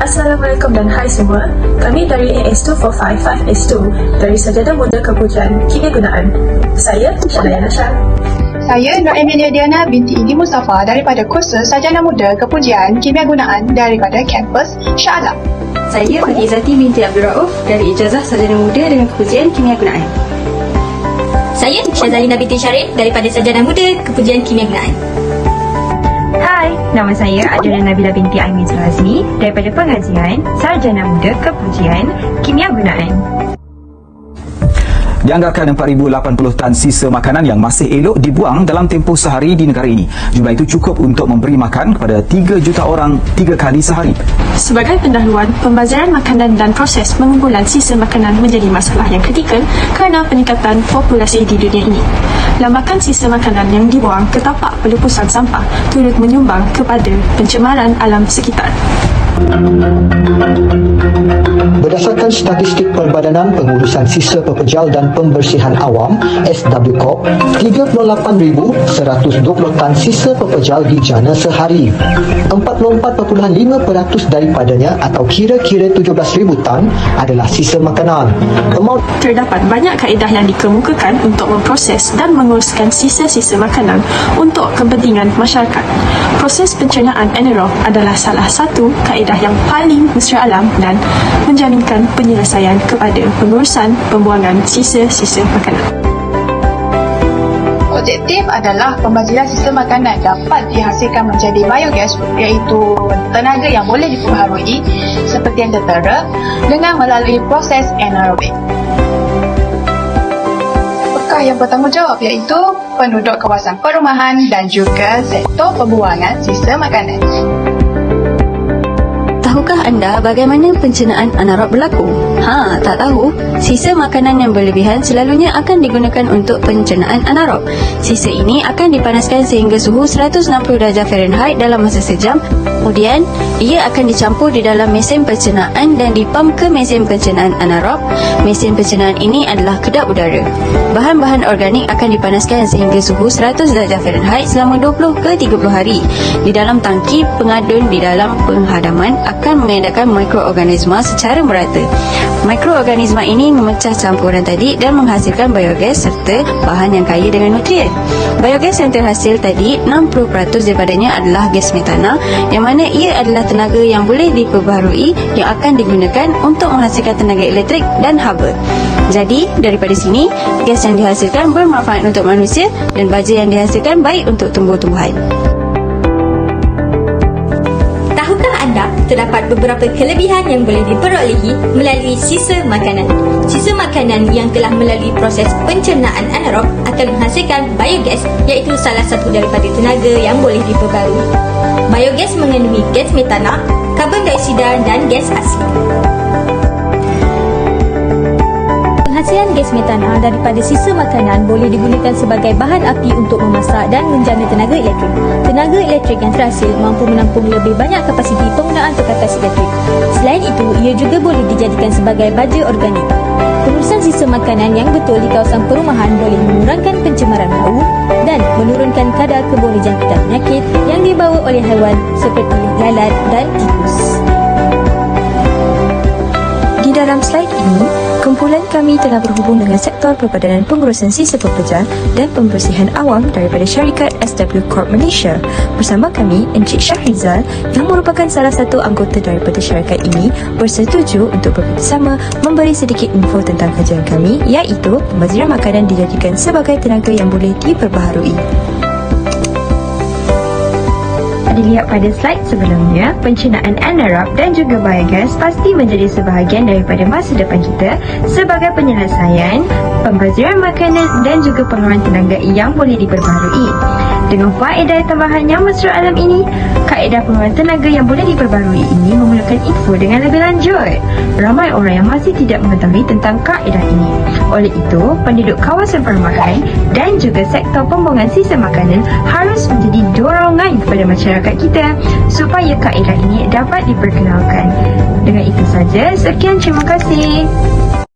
Assalamualaikum dan hai semua. Kami dari AS2455S2 dari Sajadah Muda Kepujian Kimia Gunaan. Saya Syadaya Nasha. Saya Nur Emilia Diana binti Indi Mustafa daripada kursus Sarjana Muda Kepujian Kimia Gunaan daripada kampus Shah Alam. Saya Fadi Izzati binti Abdul Rauf dari Ijazah Sarjana Muda dengan Kepujian Kimia Gunaan. Saya Syazalina binti Syarif daripada Sarjana Muda Kepujian Kimia Gunaan. Hai, nama saya Adriana Nabila binti Aimin Suhasni daripada Pengajian Sarjana Muda Kepujian Kimia Gunaan. Dianggarkan 4,080 tan sisa makanan yang masih elok dibuang dalam tempoh sehari di negara ini. Jumlah itu cukup untuk memberi makan kepada 3 juta orang 3 kali sehari. Sebagai pendahuluan, pembaziran makanan dan proses pengumpulan sisa makanan menjadi masalah yang kritikal kerana peningkatan populasi di dunia ini. Lambakan sisa makanan yang dibuang ke tapak pelepusan sampah turut menyumbang kepada pencemaran alam sekitar. Berdasarkan statistik Perbadanan Pengurusan Sisa Pepejal dan Pembersihan Awam SWCOP, 38,120 tan sisa pepejal dijana sehari. 44.5% daripadanya atau kira-kira 17,000 tan adalah sisa makanan. Terdapat banyak kaedah yang dikemukakan untuk memproses dan menguruskan sisa-sisa makanan untuk kepentingan masyarakat. Proses pencernaan anaerob adalah salah satu kaedah yang paling mesra alam dan menjaminkan penyelesaian kepada pengurusan pembuangan sisa-sisa makanan. Objektif adalah pembaziran sisa makanan dapat dihasilkan menjadi biogas, iaitu tenaga yang boleh diperbaharui seperti yang tertera dengan melalui proses anaerobik. Apakah yang bertanggungjawab iaitu penduduk kawasan perumahan dan juga sektor pembuangan sisa makanan. Tahukah anda bagaimana pencernaan anaerob berlaku? Tak tahu? Sisa makanan yang berlebihan selalunya akan digunakan untuk pencernaan anaerob. Sisa ini akan dipanaskan sehingga suhu 160 darjah Fahrenheit dalam masa sejam. Kemudian, ia akan dicampur di dalam mesin pencernaan dan dipam ke mesin pencernaan anaerob. Mesin pencernaan ini adalah kedap udara. Bahan-bahan organik akan dipanaskan sehingga suhu 100 darjah Fahrenheit selama 20 ke 30 hari. Di dalam tangki pengadun di dalam penghadaman akan mengadakan mikroorganisma secara merata. Mikroorganisma ini memecah campuran tadi dan menghasilkan biogas serta bahan yang kaya dengan nutrien. Biogas yang terhasil tadi, 60% daripadanya adalah gas metana, yang mana ia adalah tenaga yang boleh diperbaharui yang akan digunakan untuk menghasilkan tenaga elektrik dan haba. Jadi, daripada sini, gas yang dihasilkan bermanfaat untuk manusia dan baja yang dihasilkan baik untuk tumbuh-tumbuhan. Terdapat beberapa kelebihan yang boleh diperolehi melalui sisa makanan. Sisa makanan yang telah melalui proses pencernaan anaerob akan menghasilkan biogas, iaitu salah satu daripada tenaga yang boleh diperbarui. Biogas mengandungi gas metana, karbon dioksida dan gas asli. Penghasilan gas metana daripada sisa makanan boleh digunakan sebagai bahan api untuk memasak dan menjana tenaga elektrik. Tenaga elektrik yang terhasil mampu menampung lebih banyak kapasiti penggunaan perkakas elektrik. Selain itu, ia juga boleh dijadikan sebagai baja organik. Pengurusan sisa makanan yang betul di kawasan perumahan boleh mengurangkan pencemaran bau dan menurunkan kadar kebolehjangkitan penyakit yang dibawa oleh haiwan seperti lalat dan tikus. Di dalam slide ini, kumpulan kami telah berhubung dengan sektor Perbadanan Pengurusan Sisa Pepejal dan Pembersihan Awam daripada syarikat SW Corp Malaysia. Bersama kami, Encik Syahrizal yang merupakan salah satu anggota daripada syarikat ini bersetuju untuk bekerjasama memberi sedikit info tentang kajian kami, iaitu pembaziran makanan dijadikan sebagai tenaga yang boleh diperbaharui. Dilihat pada slide sebelumnya, pencernaan anaerob dan juga biogas pasti menjadi sebahagian daripada masa depan kita sebagai penyelesaian pembaziran makanan dan juga pengeluaran tenaga yang boleh diperbaharui. Dengan faedah tambahan yang mesra alam ini, kaedah pengeluaran tenaga yang boleh diperbaharui ini memerlukan info dengan lebih lanjut. Ramai orang yang masih tidak mengetahui tentang kaedah ini. Oleh itu, penduduk kawasan perumahan dan juga sektor pembuangan sisa makanan harus menjadi dorongan kepada masyarakat kita supaya kaedah ini dapat diperkenalkan. Dengan itu saja, sekian, terima kasih.